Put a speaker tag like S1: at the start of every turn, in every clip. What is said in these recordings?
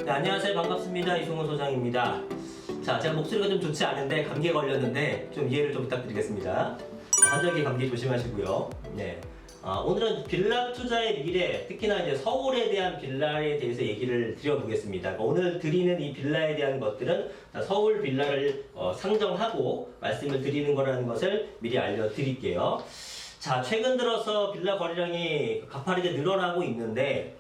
S1: 네, 안녕하세요. 반갑습니다. 이승호 소장입니다. 자, 제가 목소리가 좀 좋지 않은데 감기에 걸렸는데 좀 이해를 좀 부탁드리겠습니다. 환절기 감기 조심하시고요. 네. 오늘은 빌라 투자의 미래, 특히나 이제 서울에 대한 빌라에 대해서 얘기를 드려보겠습니다. 오늘 드리는 이 빌라에 대한 것들은 서울 빌라를 상정하고 말씀을 드리는 거라는 것을 미리 알려드릴게요. 자, 최근 들어서 빌라 거래량이 가파르게 늘어나고 있는데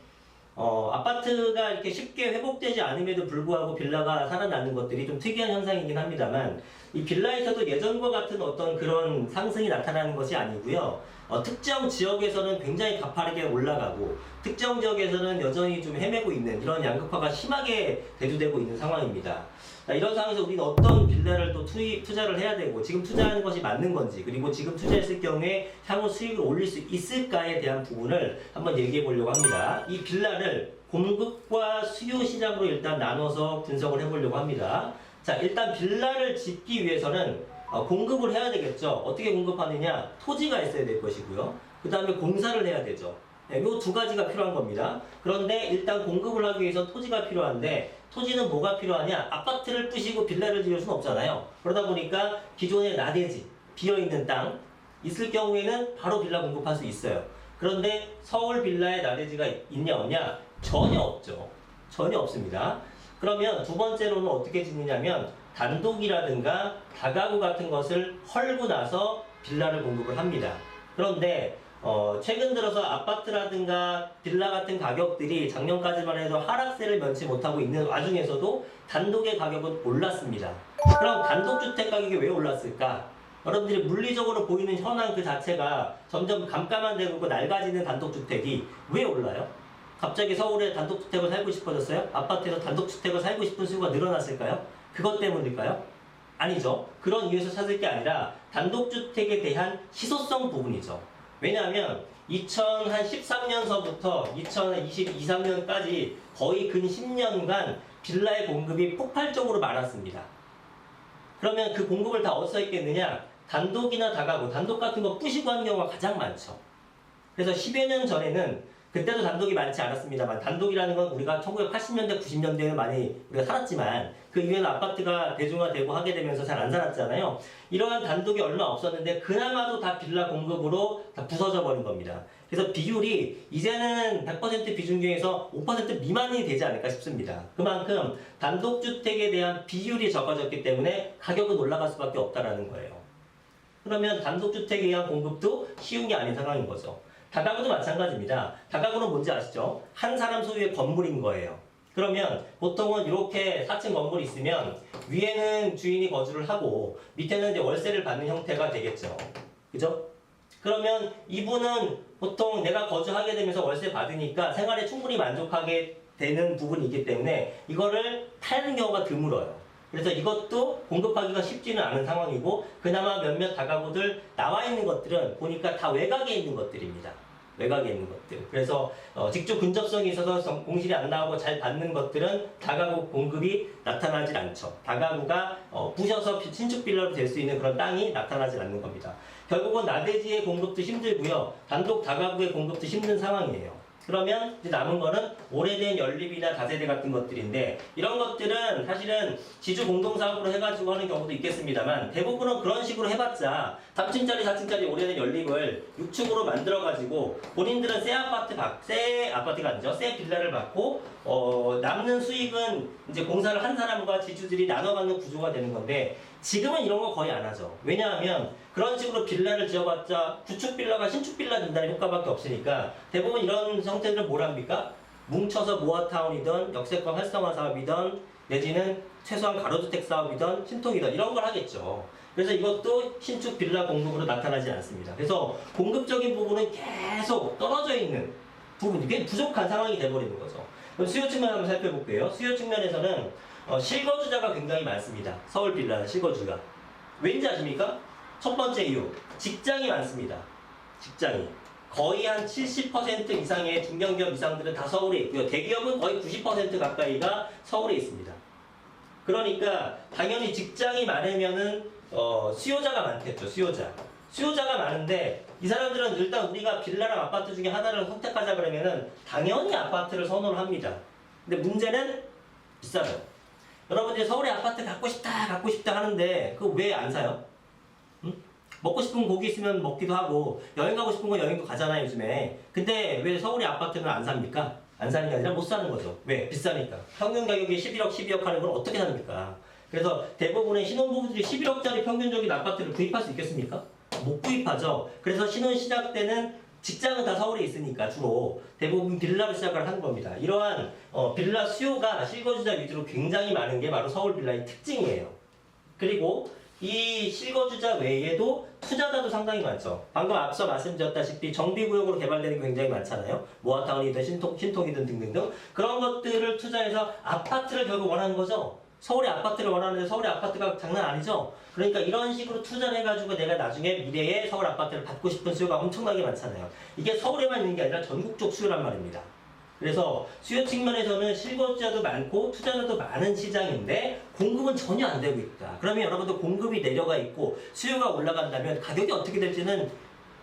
S1: 아파트가 이렇게 쉽게 회복되지 않음에도 불구하고 빌라가 살아나는 것들이 좀 특이한 현상이긴 합니다만, 이 빌라에서도 예전과 같은 어떤 그런 상승이 나타나는 것이 아니고요. 특정 지역에서는 굉장히 가파르게 올라가고, 특정 지역에서는 여전히 좀 헤매고 있는 이런 양극화가 심하게 대두되고 있는 상황입니다. 이런 상황에서 우리는 어떤 빌라를 또 투자를 해야 되고, 지금 투자하는 것이 맞는 건지, 그리고 지금 투자했을 경우에 향후 수익을 올릴 수 있을까에 대한 부분을 한번 얘기해 보려고 합니다. 이 빌라를 공급과 수요 시장으로 일단 나눠서 분석을 해보려고 합니다. 자, 일단 빌라를 짓기 위해서는 공급을 해야 되겠죠. 어떻게 공급하느냐? 토지가 있어야 될 것이고요. 그 다음에 공사를 해야 되죠. 네, 이 두 가지가 필요한 겁니다. 그런데 일단 공급을 하기 위해서 토지가 필요한데, 토지는 뭐가 필요하냐? 아파트를 부시고 빌라를 지을 수는 없잖아요. 그러다 보니까 기존의 나대지, 비어있는 땅 있을 경우에는 바로 빌라 공급할 수 있어요. 그런데 서울 빌라에 나대지가 있냐 없냐? 전혀 없죠. 전혀 없습니다. 그러면 두 번째로는 어떻게 짓느냐면, 단독이라든가 다가구 같은 것을 헐고 나서 빌라를 공급을 합니다. 그런데 최근 들어서 아파트라든가 빌라 같은 가격들이 작년까지만 해도 하락세를 면치 못하고 있는 와중에서도 단독의 가격은 올랐습니다. 그럼 단독주택 가격이 왜 올랐을까? 여러분들이 물리적으로 보이는 현황 그 자체가 점점 깜깜한 데고 낡아지는 단독주택이 왜 올라요? 갑자기 서울에 단독주택을 살고 싶어졌어요? 아파트에서 단독주택을 살고 싶은 수요가 늘어났을까요? 그것 때문일까요? 아니죠. 그런 이유에서 찾을 게 아니라 단독주택에 대한 희소성 부분이죠. 왜냐하면 2013년서부터 2022, 3년까지 거의 근 10년간 빌라의 공급이 폭발적으로 많았습니다. 그러면 그 공급을 다 어디서 했겠느냐? 단독이나 다가구, 단독 같은 거 부시고 하는 경우가 가장 많죠. 그래서 10여 년 전에는, 그때도 단독이 많지 않았습니다만, 단독이라는 건 우리가 1980년대, 90년대에는 많이 우리가 살았지만, 그 이후에는 아파트가 대중화되고 하게 되면서 잘 안 살았잖아요. 이러한 단독이 얼마 없었는데 그나마도 다 빌라 공급으로 다 부서져 버린 겁니다. 그래서 비율이 이제는 100% 비중 중에서 5% 미만이 되지 않을까 싶습니다. 그만큼 단독주택에 대한 비율이 적어졌기 때문에 가격은 올라갈 수밖에 없다는 거예요. 그러면 단독주택에 의한 공급도 쉬운 게 아닌 상황인 거죠. 다가구도 마찬가지입니다. 다가구는 뭔지 아시죠? 한 사람 소유의 건물인 거예요. 그러면 보통은 이렇게 4층 건물이 있으면 위에는 주인이 거주를 하고 밑에는 이제 월세를 받는 형태가 되겠죠. 그죠? 그러면 이분은 보통 내가 거주하게 되면서 월세 받으니까 생활에 충분히 만족하게 되는 부분이 있기 때문에 이거를 파는 경우가 드물어요. 그래서 이것도 공급하기가 쉽지는 않은 상황이고, 그나마 몇몇 다가구들 나와 있는 것들은 보니까 다 외곽에 있는 것들입니다. 외곽에 있는 것들. 그래서 직접 근접성이 있어서 공실이 안 나오고 잘 받는 것들은 다가구 공급이 나타나질 않죠. 다가구가 부셔서 신축 빌라로 될 수 있는 그런 땅이 나타나질 않는 겁니다. 결국은 나대지의 공급도 힘들고요. 단독 다가구의 공급도 힘든 상황이에요. 그러면 이제 남은 거는 오래된 연립이나 다세대 같은 것들인데, 이런 것들은 사실은 지주 공동사업으로 해가지고 하는 경우도 있겠습니다만, 대부분은 그런 식으로 해봤자 3층짜리 4층짜리 오래된 연립을 6층으로 만들어가지고 본인들은 새 아파트가 아니죠. 새 빌라를 받고 남는 수익은 이제 공사를 한 사람과 지주들이 나눠받는 구조가 되는 건데, 지금은 이런 거 거의 안 하죠. 왜냐하면 그런 식으로 빌라를 지어봤자 구축 빌라가 신축 빌라 된다는 효과밖에 없으니까, 대부분 이런 형태들은 뭘 합니까? 뭉쳐서 모아타운이든 역세권 활성화 사업이든 내지는 최소한 가로주택 사업이든 신통이든 이런 걸 하겠죠. 그래서 이것도 신축 빌라 공급으로 나타나지 않습니다. 그래서 공급적인 부분은 계속 떨어져 있는 부분이 꽤 부족한 상황이 돼버리는 거죠. 그럼 수요 측면 한번 살펴볼게요. 수요 측면에서는 실거주자가 굉장히 많습니다. 서울 빌라는 실거주가. 왠지 아십니까? 첫 번째 이유, 직장이 많습니다. 직장이. 거의 한 70% 이상의 중견기업 이상들은 다 서울에 있고요. 대기업은 거의 90% 가까이가 서울에 있습니다. 그러니까 당연히 직장이 많으면은 수요자가 많겠죠. 수요자가 많은데, 이 사람들은 일단 우리가 빌라랑 아파트 중에 하나를 선택하자 그러면은 당연히 아파트를 선호를 합니다. 근데 문제는 비싸죠. 여러분들이 서울에 아파트 갖고 싶다 하는데 그거 왜 안 사요? 응? 먹고 싶은 고기 있으면 먹기도 하고 여행 가고 싶은 건 여행도 가잖아요 요즘에. 근데 왜 서울의 아파트는 안 삽니까? 안 사는 게 아니라 못 사는 거죠. 왜? 비싸니까. 평균 가격이 11억, 12억 하는 걸 어떻게 삽니까? 그래서 대부분의 신혼부부들이 11억짜리 평균적인 아파트를 구입할 수 있겠습니까? 못 구입하죠. 그래서 신혼 시작 때는 직장은 다 서울에 있으니까 주로 대부분 빌라로 시작을 하는 겁니다. 이러한 빌라 수요가 실거주자 위주로 굉장히 많은 게 바로 서울 빌라의 특징이에요. 그리고 이 실거주자 외에도 투자자도 상당히 많죠. 방금 앞서 말씀드렸다시피 정비구역으로 개발되는 게 굉장히 많잖아요. 모아타운이든 신통이든 등등등. 그런 것들을 투자해서 아파트를 결국 원하는 거죠. 서울의 아파트를 원하는데 서울의 아파트가 장난 아니죠. 그러니까 이런 식으로 투자를 해가지고 내가 나중에 미래에 서울 아파트를 받고 싶은 수요가 엄청나게 많잖아요. 이게 서울에만 있는 게 아니라 전국적 수요란 말입니다. 그래서 수요 측면에서는 실거주자도 많고 투자자도 많은 시장인데 공급은 전혀 안 되고 있다. 그러면 여러분들 공급이 내려가 있고 수요가 올라간다면 가격이 어떻게 될지는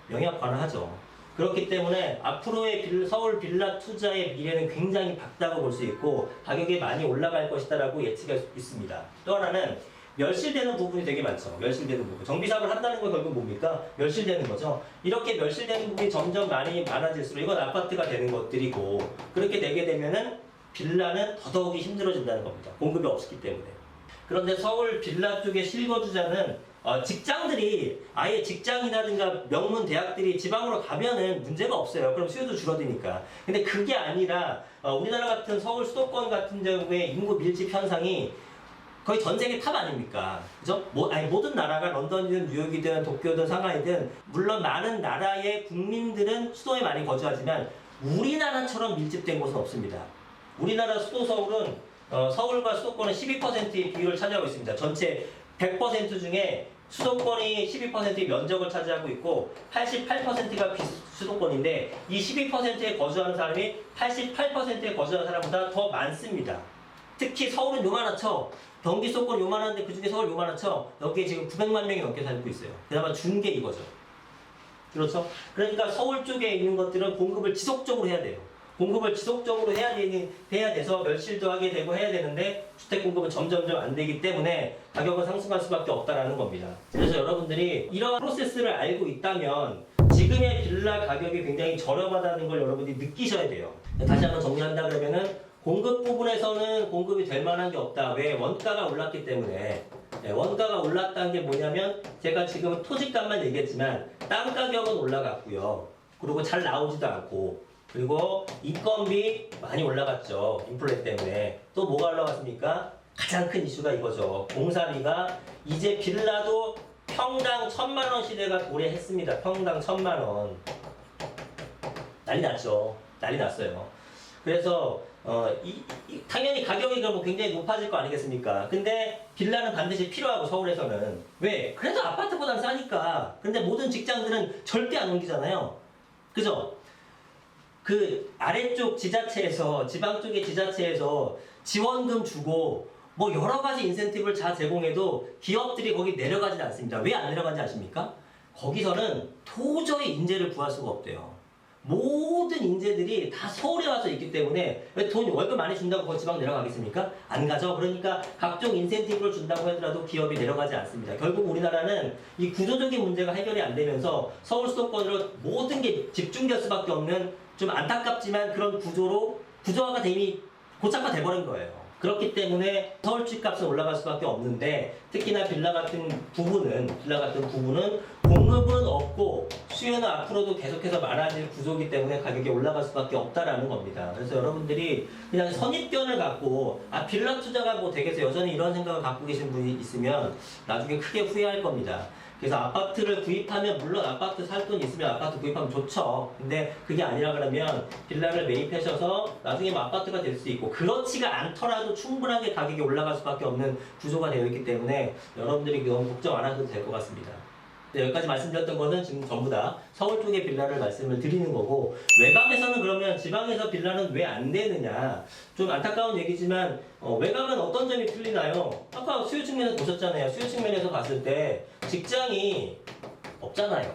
S1: 명약관하죠. 그렇기 때문에 앞으로의 서울 빌라 투자의 미래는 굉장히 밝다고 볼 수 있고 가격이 많이 올라갈 것이다라고 예측할 수 있습니다. 또 하나는 멸실되는 부분이 되게 많죠. 멸실되는 부분. 정비사업을 한다는 건 결국 뭡니까? 멸실되는 거죠. 이렇게 멸실되는 부분이 점점 많아질수록 이건 아파트가 되는 것들이고 그렇게 되게 되면은 빌라는 더더욱이 힘들어진다는 겁니다. 공급이 없기 때문에. 그런데 서울 빌라 쪽의 실거주자는 직장들이 아예 직장이라든가 명문 대학들이 지방으로 가면은 문제가 없어요. 그럼 수요도 줄어드니까. 근데 그게 아니라 우리나라 같은 서울 수도권 같은 경우에 인구 밀집 현상이 거의 전 세계 탑 아닙니까? 그죠? 모든 나라가 런던이든 뉴욕이든 도쿄든 상하이든 물론 많은 나라의 국민들은 수도에 많이 거주하지만 우리나라처럼 밀집된 곳은 없습니다. 우리나라 수도 서울은 서울과 수도권은 12%의 비율을 차지하고 있습니다. 전체 100% 중에 수도권이 12%의 면적을 차지하고 있고 88%가 비수도권인데 이 12%에 거주하는 사람이 88%에 거주하는 사람보다 더 많습니다. 특히 서울은 요만하죠. 경기 수도권 요만한데 그중에 서울 요만하죠. 여기에 지금 900만 명이 넘게 살고 있어요. 그나마 준 게 이거죠. 그렇죠? 그러니까 서울 쪽에 있는 것들은 공급을 지속적으로 해야 돼요. 공급을 지속적으로 해야 돼서 멸실도 하게 되고 해야 되는데 주택 공급은 점점점 안 되기 때문에 가격은 상승할 수밖에 없다라는 겁니다. 그래서 여러분들이 이런 프로세스를 알고 있다면 지금의 빌라 가격이 굉장히 저렴하다는 걸 여러분들이 느끼셔야 돼요. 다시 한번 정리한다 그러면은 공급 부분에서는 공급이 될 만한 게 없다. 왜? 원가가 올랐기 때문에. 원가가 올랐다는 게 뭐냐면 제가 지금 토지값만 얘기했지만 땅 가격은 올라갔고요. 그리고 잘 나오지도 않고 그리고 인건비 많이 올라갔죠. 인플레 때문에. 또 뭐가 올라갔습니까? 가장 큰 이슈가 이거죠. 공사비가 이제 빌라도 평당 1,000만 원 시대가 도래했습니다. 평당 1,000만 원. 난리 났죠. 난리 났어요. 그래서 당연히 가격이 그럼 굉장히 높아질 거 아니겠습니까? 근데 빌라는 반드시 필요하고 서울에서는 왜? 그래도 아파트보단 싸니까. 근데 모든 직장들은 절대 안 옮기잖아요. 그죠? 그 아래쪽 지자체에서 지방 쪽의 지자체에서 지원금 주고 뭐 여러 가지 인센티브를 다 제공해도 기업들이 거기 내려가지 않습니다. 왜 안 내려가는지 아십니까? 거기서는 도저히 인재를 구할 수가 없대요. 모든 인재들이 다 서울에 와서 있기 때문에 왜 돈 월급 많이 준다고 거기 지방 내려가겠습니까? 안 가죠. 그러니까 각종 인센티브를 준다고 하더라도 기업이 내려가지 않습니다. 결국 우리나라는 이 구조적인 문제가 해결이 안 되면서 서울 수도권으로 모든 게 집중될 수밖에 없는 좀 안타깝지만 그런 구조화가 이미 고착화돼 버린 거예요. 그렇기 때문에 서울 집값은 올라갈 수밖에 없는데 특히나 빌라 같은 부분은 공급은 없고 수요는 앞으로도 계속해서 많아질 구조이기 때문에 가격이 올라갈 수밖에 없다라는 겁니다. 그래서 여러분들이 그냥 선입견을 갖고 빌라 투자가 뭐 되겠어요. 여전히 이런 생각을 갖고 계신 분이 있으면 나중에 크게 후회할 겁니다. 그래서 아파트를 구입하면 물론 아파트 살 돈 있으면 아파트 구입하면 좋죠. 근데 그게 아니라 그러면 빌라를 매입하셔서 나중에 뭐 아파트가 될 수 있고 그렇지가 않더라도 충분하게 가격이 올라갈 수밖에 없는 구조가 되어 있기 때문에 여러분들이 너무 걱정 안 하셔도 될 것 같습니다. 여기까지 말씀드렸던 거는 지금 전부 다 서울 쪽의 빌라를 말씀을 드리는 거고 외곽에서는 그러면 지방에서 빌라는 왜 안 되느냐 좀 안타까운 얘기지만 외곽은 어떤 점이 틀리나요? 아까 수요 측면에서 보셨잖아요. 수요 측면에서 봤을 때 직장이 없잖아요.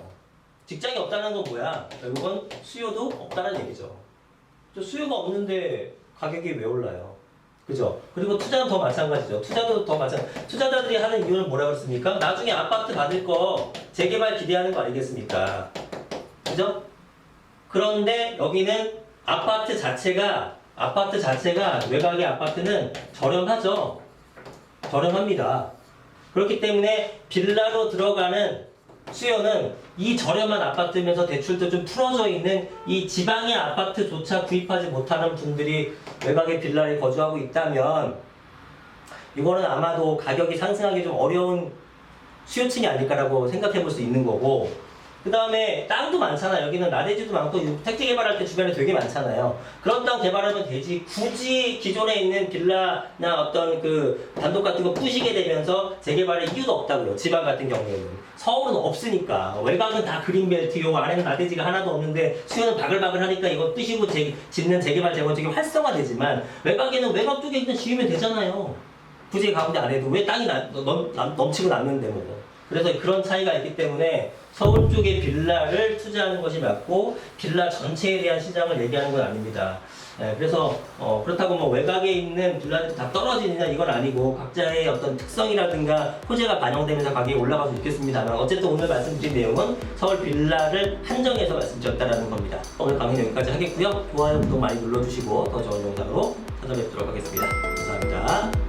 S1: 직장이 없다는 건 뭐야? 결국은 수요도 없다는 얘기죠. 수요가 없는데 가격이 왜 올라요? 그죠? 그리고 투자는 더 마찬가지죠. 투자도 더 투자자들이 하는 이유는 뭐라고 했습니까? 나중에 아파트 받을 거 재개발 기대하는 거 아니겠습니까? 그죠? 그런데 여기는 아파트 자체가 외곽의 아파트는 저렴하죠. 저렴합니다. 그렇기 때문에 빌라로 들어가는 수요는 이 저렴한 아파트면서 대출도 좀 풀어져 있는 이 지방의 아파트조차 구입하지 못하는 분들이 외곽의 빌라에 거주하고 있다면 이거는 아마도 가격이 상승하기 좀 어려운 수요층이 아닐까라고 생각해 볼 수 있는 거고, 그 다음에 땅도 많잖아요. 여기는 나대지도 많고 택지 개발할 때 주변에 되게 많잖아요. 그런 땅 개발하면 되지, 굳이 기존에 있는 빌라나 어떤 그 단독 같은 거 부시게 되면서 재개발의 이유도 없다고요. 지방 같은 경우에는 서울은 없으니까. 외곽은 다 그린벨트요, 안에는 나대지가 하나도 없는데 수요는 바글바글 하니까 이거 부시고 짓는 재개발 재건축이 활성화되지만, 외곽에는 외곽 쪽에 그냥 지으면 되잖아요. 부지 가운데 안 해도 왜 땅이 넘치고 남는데 뭐. 그래서 그런 차이가 있기 때문에 서울 쪽에 빌라를 투자하는 것이 맞고, 빌라 전체에 대한 시장을 얘기하는 건 아닙니다. 그래서 그렇다고 뭐 외곽에 있는 빌라들이 다 떨어지느냐 이건 아니고, 각자의 어떤 특성이라든가 호재가 반영되면서 가격이 올라가서 좋겠습니다만, 어쨌든 오늘 말씀드린 내용은 서울 빌라를 한정해서 말씀드렸다는 겁니다. 오늘 강의는 여기까지 하겠고요. 좋아요, 구독 많이 눌러주시고 더 좋은 영상으로 찾아뵙도록 하겠습니다. 감사합니다.